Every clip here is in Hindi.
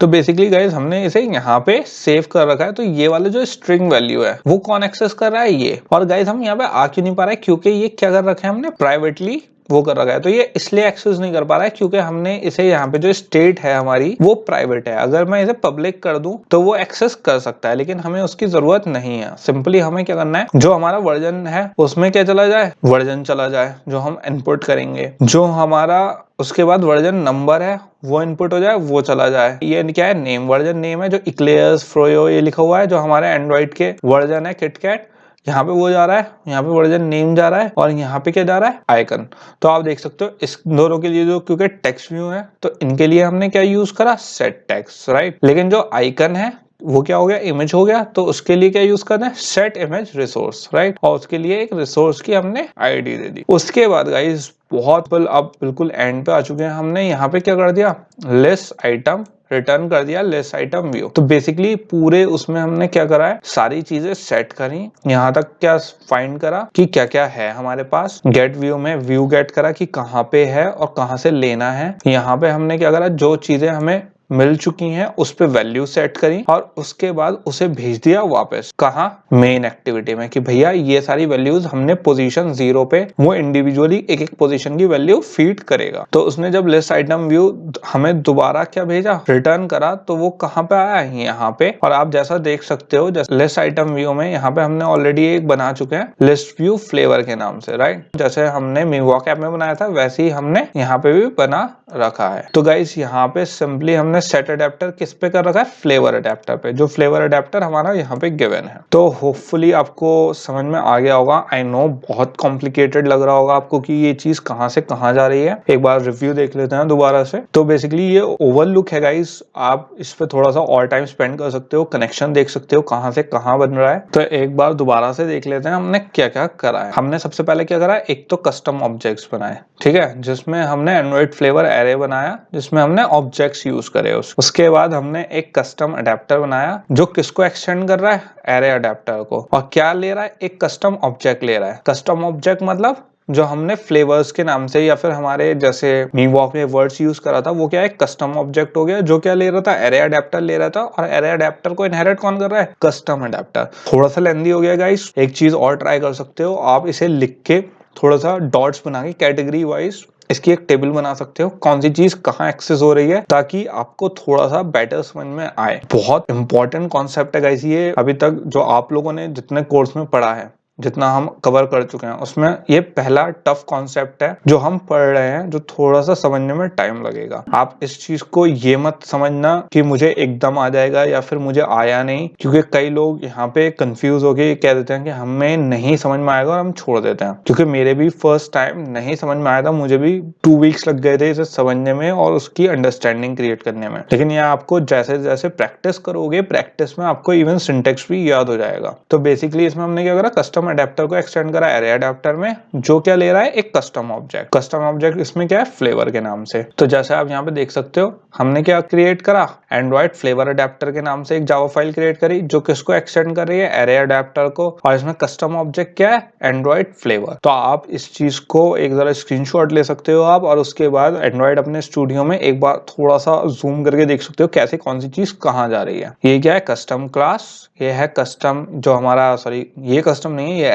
तो बेसिकली गाइस हमने इसे यहाँ पे सेव कर रखा है। तो ये वाला जो स्ट्रिंग वैल्यू है वो कौन एक्सेस कर रहा है, ये। और गाइस हम यहाँ पे आ क्यों नहीं पा रहा है, क्योंकि ये क्या कर रखा है हमने, प्राइवेटली वो कर रखा है। तो ये इसलिए एक्सेस नहीं कर पा रहा है क्योंकि हमने इसे यहाँ पे जो स्टेट है हमारी वो प्राइवेट है। अगर मैं इसे पब्लिक कर दूं तो वो एक्सेस कर सकता है, लेकिन हमें उसकी जरूरत नहीं है। सिंपली हमें क्या करना है, जो हमारा वर्जन है उसमें क्या चला जाए, वर्जन चला जाए जो हम इनपुट करेंगे। जो हमारा उसके बाद वर्जन नंबर है वो इनपुट हो जाए, वो चला जाए। ये क्या है, नेम, वर्जन नेम है जो इक्लेयर्स फ्रोयो ये लिखा हुआ है, जो हमारे एंड्रॉइड के वर्जन है किटकैट, यहाँ पे वो जा रहा है, यहाँ पे वर्जन नेम जा रहा है, और यहाँ पे क्या जा रहा है, आइकन। तो आप देख सकते हो इस दोनों के लिए जो, क्योंकि टेक्स्ट व्यू है तो इनके लिए हमने क्या यूज करा, सेट टेक्स्ट, राइट। लेकिन जो आइकन है वो क्या हो गया, इमेज हो गया। तो उसके लिए क्या यूज करना है, सेट इमेज रिसोर्स, राइट। और उसके लिए एक रिसोर्स की हमने आईडी दे दी। उसके बाद गाइस बहुत अब बिल्कुल एंड पे आ चुके हैं, हमने यहाँ पे क्या कर दिया, लिस्ट आइटम रिटर्न कर दिया, लिस्ट आइटम व्यू। तो बेसिकली पूरे उसमें हमने क्या करा है, सारी चीजें सेट करी। यहाँ तक क्या फाइंड करा कि क्या क्या है हमारे पास। गेट व्यू में व्यू गेट करा कि कहाँ पे है और कहाँ से लेना है। यहाँ पे हमने क्या करा, जो चीजें हमें मिल चुकी हैं उस पे वैल्यू सेट करी, और उसके बाद उसे भेज दिया वापस कहाँ, मेन एक्टिविटी में, कि भैया ये सारी वैल्यूज हमने पोजीशन 0 पे, वो इंडिविजुअली एक एक पोजीशन की वैल्यू फीड करेगा। तो उसने जब लिस्ट आइटम व्यू हमें दोबारा क्या भेजा, रिटर्न करा, तो वो कहाँ पे आया है, यहाँ पे। और आप जैसा देख सकते हो, जैसे लिस्ट आइटम व्यू में यहाँ पे हमने ऑलरेडी एक बना चुके हैं लिस्ट व्यू फ्लेवर के नाम से, राइट। जैसे हमने मिवॉक ऐप में बनाया था वैसे ही हमने यहाँ पे भी बना रखा है। तो गाइस यहाँ पे सिंपली हमने सेट अडेप्टर किस पे कर रखा है, फ्लेवर अडेप्टर पे, जो फ्लेवर अडेप्टर हमारा यहाँ पे गिवन है। तो होपफुली आपको समझ में आ गया होगा। आई नो बहुत कॉम्प्लिकेटेड लग रहा होगा आपको कि ये चीज कहाँ से कहाँ जा रही है। एक बार रिव्यू देख लेते हैं दोबारा से। तो बेसिकली ये ओवरलुक है गाइस, आप इस पे थोड़ा सा और टाइम स्पेंड कर सकते हो, कनेक्शन देख सकते हो कहाँ से कहाँ बन रहा है। तो एक बार दोबारा से देख लेते हैं हमने क्या क्या करा है। हमने सबसे पहले क्या करा है, एक तो कस्टम ऑब्जेक्ट्स बनाए, ठीक है, जिसमें हमने एंड्रॉइड फ्लेवर एरे बनाया, जिसमें हमने ऑब्जेक्ट्स यूज करे। उसके बाद हमने एक कस्टम अडेप्टर बनाया जो किसको एक्सटेंड कर रहा है, एरे अडेप्टर को। और क्या ले रहा है, एक कस्टम ऑब्जेक्ट ले रहा है। कस्टम ऑब्जेक्ट मतलब जो हमने फ्लेवर्स के नाम से, या फिर हमारे जैसे मीवॉक में वर्ड्स यूज करा था, वो क्या है, कस्टम ऑब्जेक्ट हो गया, जो क्या ले रहा था, एरे अडेप्टर ले रहा था। और एरे अडेप्टर को इनहेरिट कौन कर रहा है, कस्टम अडेप्टर। थोड़ा सा लेंदी हो गया गाइस, एक चीज और ट्राई कर सकते हो आप, इसे लिख के थोड़ा सा डॉट्स बना के कैटेगरी वाइज इसकी एक टेबल बना सकते हो, कौन सी चीज कहाँ एक्सेस हो रही है, ताकि आपको थोड़ा सा बेटर समझ में आए। बहुत इंपॉर्टेंट कॉन्सेप्ट है गाइस ये, अभी तक जो आप लोगों ने जितने कोर्स में पढ़ा है, जितना हम कवर कर चुके हैं, उसमें ये पहला टफ कॉन्सेप्ट है जो हम पढ़ रहे हैं, जो थोड़ा सा समझने में टाइम लगेगा। आप इस चीज को ये मत समझना कि मुझे एकदम आ जाएगा या फिर मुझे आया नहीं, क्योंकि कई लोग यहाँ पे कंफ्यूज होके कह देते हैं कि हमें नहीं समझ में आएगा और हम छोड़ देते हैं। क्योंकि मेरे भी फर्स्ट टाइम नहीं समझ में आया था, मुझे भी 2 वीक्स लग गए थे इसे समझने में और उसकी अंडरस्टैंडिंग क्रिएट करने में। लेकिन ये आपको जैसे जैसे प्रैक्टिस करोगे, प्रैक्टिस में आपको इवन सिंटेक्स भी याद हो जाएगा। तो बेसिकली इसमें हमने क्या करा, कस्टम अडेप्टर को एक्सटेंड करा एरे अडेप्टर में, जो क्या ले रहा है, एक कस्टम ऑब्जेक्ट। कस्टम ऑब्जेक्ट इसमें क्या है, फ्लेवर के नाम से। तो जैसे आप यहाँ पे देख सकते हो, हमने क्या क्रिएट करा, एंड्रॉइड फ्लेवर अडेप्टर के नाम से एक जावा फाइल क्रिएट करी, जो किसको एक्सटेंड कर रही है, एरे अडेप्टर को। और इसमें कस्टम ऑब्जेक्ट क्या है, एंड्रॉइड फ्लेवर। तो आप इस चीज को एक जरा स्क्रीनशॉट ले सकते हो आप, और उसके बाद एंड्रॉइड अपने स्टूडियो में एक बार थोड़ा सा जूम करके देख सकते हो कैसे कौन सी चीज कहाँ जा रही है। ये क्या है, कस्टम क्लास, ये है कस्टम जो हमारा, सॉरी ये कस्टम नहीं है, ये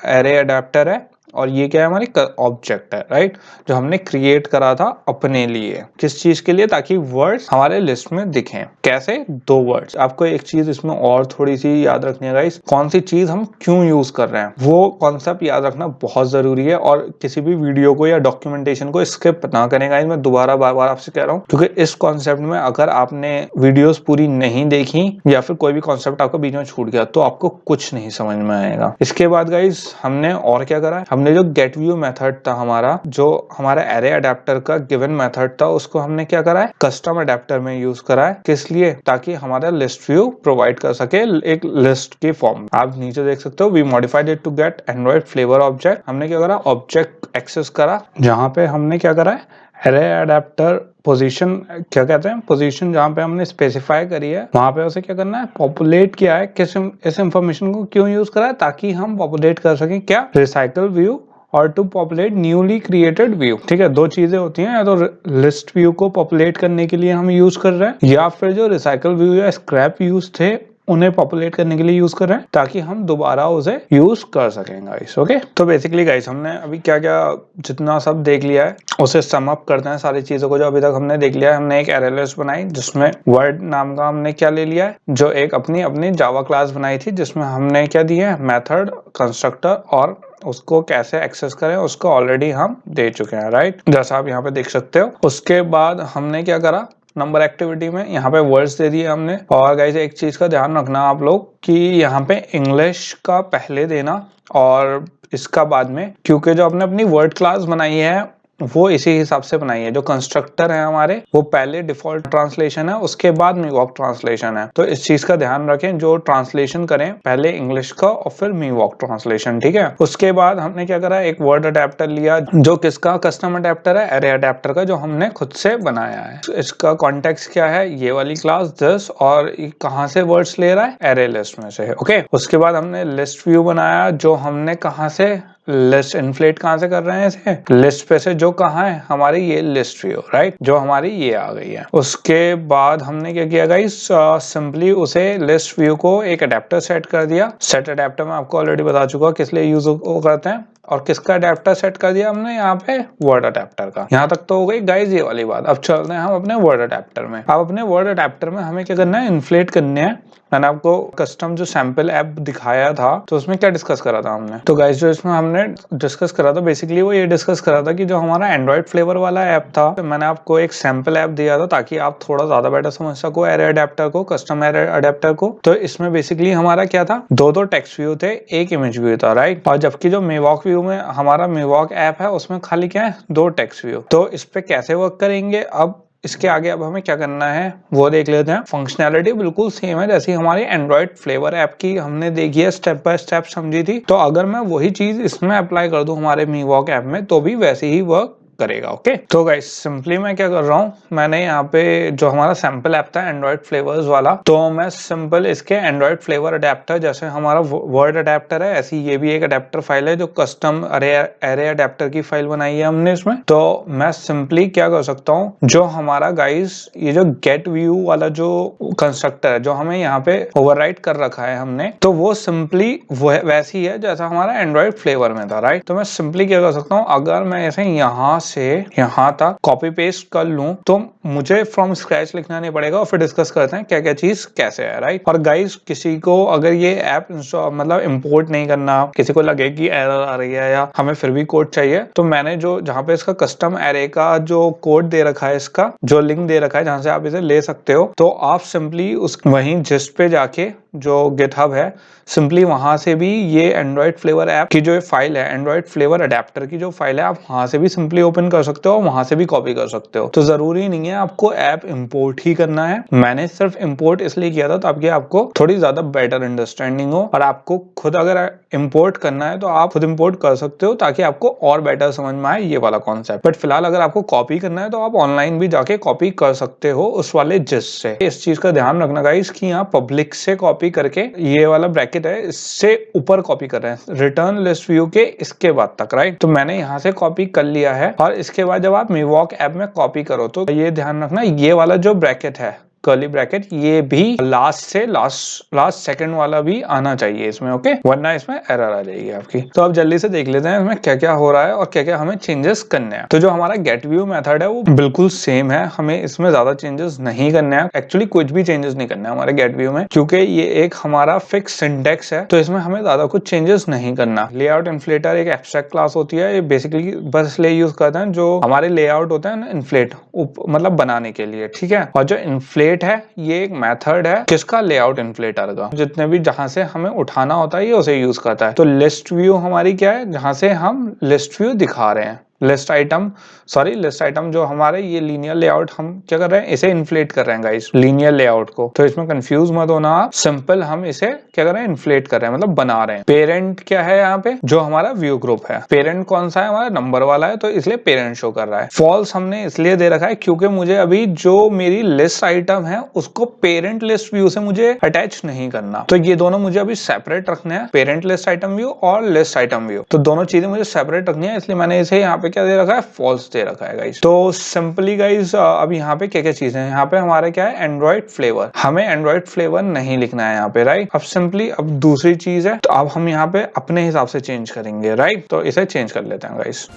एरे अडेप्टर है। और ये क्या है, हमारी ऑब्जेक्ट है, राइट, जो हमने क्रिएट करा था अपने लिए। किस चीज के लिए, ताकि वर्ड्स हमारे लिस्ट में दिखें। कैसे, 2 वर्ड्स। आपको एक चीज इसमें और थोड़ी सी याद रखनी है गाइस, कौन सी चीज हम क्यों यूज कर रहे हैं, वो कॉन्सेप्ट याद रखना बहुत जरूरी है। और किसी भी वीडियो को या डॉक्यूमेंटेशन को स्किप ना करें गाइस, मैं दोबारा बार बार आपसे कह रहा हूँ, क्योंकि इस कॉन्सेप्ट में अगर आपने वीडियोस पूरी नहीं देखी या फिर कोई भी कॉन्सेप्ट आपका बीच में छूट गया, तो आपको कुछ नहीं समझ में आएगा। इसके बाद गाइस हमने और क्या करा, हमने जो getView मेथड था हमारा, जो हमारा एरे अडेप्टर का गिवन मेथड था, उसको हमने क्या करा है, कस्टम अडेप्टर में यूज करा है। किस लिए, ताकि हमारा लिस्ट व्यू प्रोवाइड कर सके एक लिस्ट के फॉर्म। आप नीचे देख सकते हो, we modified it to get android flavour object. हमने क्या करा, ऑब्जेक्ट एक्सेस करा, जहां पे हमने क्या करा है, एरे अडेप्टर पोजीशन, क्या कहते हैं, पोजीशन जहां पे हमने स्पेसिफाई करी है, वहां पे उसे क्या करना है, पॉपुलेट किया है। किस इस इंफॉर्मेशन को क्यों यूज करा है, ताकि हम पॉपुलेट कर सकें क्या, रिसाइकल व्यू और to populate newly created view. ठीक है, दो चीजें होती हैं, या तो लिस्ट व्यू को पॉपुलेट करने के लिए हम यूज कर रहे हैं, या फिर जो रिसाइकल व्यू या स्क्रैप व्यूज थे उन्हें पॉपुलेट करने के लिए यूज कर रहे हैं ताकि हम दोबारा उसे यूज कर सकें गाइस। ओके, तो बेसिकली गाइस हमने अभी क्या क्या जितना सब देख लिया है उसे सम अप करते हैं सारी चीजों को जो अभी तक हमने देख लिया है। हमने एक एरे लिस्ट बनाई जिसमें वर्ड नाम का हमने क्या ले लिया है, जो एक अपनी अपनी जावा क्लास बनाई थी जिसमें हमने क्या दिया है, मेथड, कंस्ट्रक्टर और उसको कैसे एक्सेस करें उसको ऑलरेडी हम दे चुके हैं, राइट, जैसा आप यहाँ पे देख सकते हो। उसके बाद हमने क्या करा, नंबर एक्टिविटी में यहाँ पे वर्ड्स दे दिए हमने। और गाइस एक चीज का ध्यान रखना आप लोग कि यहाँ पे इंग्लिश का पहले देना और इसका बाद में, क्योंकि जो आपने अपनी वर्ड क्लास बनाई है वो इसी हिसाब से बनाई है। जो कंस्ट्रक्टर है हमारे वो पहले डिफॉल्ट ट्रांसलेशन है, उसके बाद मिवॉक ट्रांसलेशन है। तो इस चीज का ध्यान रखें, जो ट्रांसलेशन करें पहले इंग्लिश का और फिर मिवॉक ट्रांसलेशन। ठीक है, उसके बाद हमने क्या करा, एक वर्ड अडेप्टर लिया जो किसका, कस्टम अडेप्टर है, एरे अडेप्टर का, जो हमने खुद से बनाया है। इसका कॉन्टेक्स्ट क्या है, ये वाली क्लास दिस, और कहाँ से वर्ड्स ले रहा है, एरे लिस्ट में से। ओके, उसके बाद हमने लिस्ट व्यू बनाया जो हमने कहाँ से लिस्ट इन्फ्लेट कहाँ से कर रहे हैं, इसे लिस्ट पे से, जो कहाँ है हमारी ये लिस्ट व्यू, राइट, जो हमारी ये आ गई है। उसके बाद हमने क्या किया गाइस, सिंपली उसे लिस्ट व्यू को एक अडेप्टर सेट कर दिया। सेट अडेप्टर में आपको ऑलरेडी बता चुका किस लिए यूज करते हैं, और किसका अडेप्टर सेट कर दिया हमने यहाँ पे, वर्ड अडेप्टर का। यहाँ तक तो हो गई गाइस ये वाली बात। अब चलते हैं हम अपने वर्ड अडेप्टर में। अब अपने वर्ड अडेप्टर में हमें क्या करना है, इन्फ्लेट करने हैं। मैंने आपको कस्टम जो सैंपल ऐप दिखाया था तो उसमें क्या डिस्कस करा था हमने, तो गाइस जो इसमें हमने डिस्कस करा था बेसिकली वो ये डिस्कस करा था कि जो हमारा एंड्रॉइड फ्लेवर वाला ऐप था, मैंने आपको एक सैंपल ऐप दिया था ताकि आप थोड़ा ज्यादा बेटर समझ सको एरे अडेप्टर को, कस्टम एरे अडेप्टर को। तो इसमें बेसिकली हमारा क्या था, दो टेक्स्ट व्यू थे, एक इमेज व्यू था, राइट। और जबकि जो मिवॉक व्यू में हमारा मिवॉक ऐप है उसमें खाली क्या है, दो टेक्स्ट व्यू। तो इस पे कैसे वर्क करेंगे, अब इसके आगे अब हमें क्या करना है वो देख लेते हैं। फंक्शनैलिटी बिल्कुल सेम है जैसी हमारी एंड्रॉइड फ्लेवर ऐप की हमने देखी है, स्टेप बाय स्टेप समझी थी। तो अगर मैं वही चीज इसमें अप्लाई कर दूं हमारे मिवॉक ऐप में तो भी वैसे ही वर्क करेगा। ओके, तो गाइस सिंपली मैं क्या कर रहा हूँ, मैंने यहाँ पे जो हमारा सैंपल ऐप था एंड्रॉइड फ्लेवर्स वाला, तो मैं सिंपल इसके एंड्रॉइड फ्लेवर अडेप्टर, जैसे हमारा वर्ड अडेप्टर है ऐसी ये भी एक अडेप्टर फाइल है जो कस्टम एरे अडेप्टर की फाइल बनाई है हमने इसमें। तो मैं सिंपली क्या कर सकता हूँ, जो हमारा गाइस ये जो गेट व्यू वाला जो कंस्ट्रक्टर है जो हमें यहाँ पे ओवरराइट कर रखा है हमने, तो वो सिंपली वैसी है जैसा हमारा एंड्रॉइड फ्लेवर में था, राइट। तो मैं सिंपली क्या कर सकता हूँ, अगर मैं ऐसे यहाँ से यहाँ तक कॉपी पेस्ट कर लूं तो मुझे फ्रॉम स्क्रैच लिखना नहीं पड़ेगा, और फिर डिस्कस करते हैं क्या क्या चीज कैसे है, राइट। और गाइस किसी को अगर ये ऐप मतलब इंपोर्ट नहीं करना, किसी को लगे कि एरर आ रही है या हमें फिर भी कोड चाहिए, तो मैंने जो जहाँ पे इसका कस्टम एरे का जो कोड दे रखा है, इसका जो लिंक दे रखा है जहाँ से आप इसे ले सकते हो, तो आप सिंपली उस वहीं जिस्ट पे जाके जो गिटहब है सिंपली वहां से भी ये एंड्रॉइड फ्लेवर ऐप की जो फाइल है, एंड्रॉइड फ्लेवर अडेप्टर की जो फाइल है, आप वहां से भी सिंपली ओपन कर सकते हो, वहां से भी कॉपी कर सकते हो। तो जरूरी नहीं है आपको ऐप इंपोर्ट ही करना है। मैंने सिर्फ इंपोर्ट इसलिए किया था ताकि आपको थोड़ी ज्यादा बेटर अंडरस्टैंडिंग हो, और आपको खुद अगर इंपोर्ट करना है तो आप खुद इंपोर्ट कर सकते हो ताकि आपको और बेटर समझ में आए ये वाला कॉन्सेप्ट। बट फिलहाल अगर आपको कॉपी करना है तो आप ऑनलाइन भी जाके कॉपी कर सकते हो उस वाले जिस्ट से। इस चीज का ध्यान रखना गाइस कि यहाँ पब्लिक से कॉपी करके ये वाला ब्रैकेट है इससे ऊपर कॉपी कर रहे हैं, रिटर्न लिस्ट व्यू के इसके बाद तक, राइट। तो मैंने यहाँ से कॉपी कर लिया है, और इसके बाद जब आप मिवॉक ऐप में कॉपी करो तो ये ध्यान रखना ये वाला जो ब्रैकेट है कर्ली ब्रैकेट, ये भी लास्ट से लास्ट सेकंड वाला भी आना चाहिए इसमें, ओके, वरना इसमें एरर आ जाएगी आपकी। तो अब जल्दी से देख लेते हैं इसमें क्या क्या हो रहा है और क्या क्या हमें चेंजेस करने हैं। तो जो हमारा गेट व्यू मेथड है वो बिल्कुल सेम है, हमें इसमें ज्यादा चेंजेस नहीं करने हैं। एक्चुअली कुछ भी चेंजेस नहीं करना है हमारे गेट व्यू में, क्योंकि ये एक हमारा फिक्स सिंटेक्स है, तो इसमें हमें ज्यादा कुछ चेंजेस नहीं करना। लेआउट इन्फ्लेटर एक एब्स्ट्रैक्ट क्लास होती है, ये बेसिकली बस इसलिए यूज करते हैं जो हमारे लेआउट होता है ना इन्फ्लेट मतलब बनाने के लिए, ठीक है। और जो इन्फ्लेट है ये एक मेथड है किसका, लेआउट इन्फ्लेटर का, जितने भी जहां से हमें उठाना होता है ये उसे यूज करता है। तो लिस्ट व्यू हमारी क्या है, जहां से हम लिस्ट व्यू दिखा रहे हैं, लिस्ट आइटम जो हमारे ये लीनियर लेआउट हम क्या कर रहे हैं, इसे इन्फ्लेट कर रहे हैं गाइस, लीनियर लेआउट को। तो इसमें कंफ्यूज मत होना आप, सिंपल हम इसे क्या कर रहे हैं, इन्फ्लेट कर रहे हैं, मतलब बना रहे हैं। पेरेंट क्या है यहाँ पे, जो हमारा व्यू ग्रुप है, पेरेंट कौन सा है, हमारा नंबर वाला है, तो इसलिए पेरेंट शो कर रहा है। फॉल्स हमने इसलिए दे रखा है क्योंकि मुझे अभी जो मेरी लिस्ट आइटम है उसको पेरेंट लिस्ट व्यू से मुझे अटैच नहीं करना, तो ये दोनों मुझे अभी सेपरेट रखने हैं, पेरेंट लिस्ट आइटम व्यू और लिस्ट आइटम व्यू, तो दोनों चीजें मुझे सेपरेट रखनी है, इसलिए मैंने इसे यहाँ पे क्या दे रखा है, फॉल्स दे रखा है गाइस। तो सिंपली गाइस अब यहाँ पे क्या क्या चीजें हैं, यहाँ पे हमारे क्या है, एंड्रॉइड फ्लेवर, हमें एंड्रॉइड फ्लेवर नहीं लिखना है यहाँ पे, राइट। अब सिंपली अब दूसरी चीज है, तो अब हम यहाँ पे अपने हिसाब से चेंज करेंगे, राइट। तो इसे चेंज कर लेते हैं गाइस।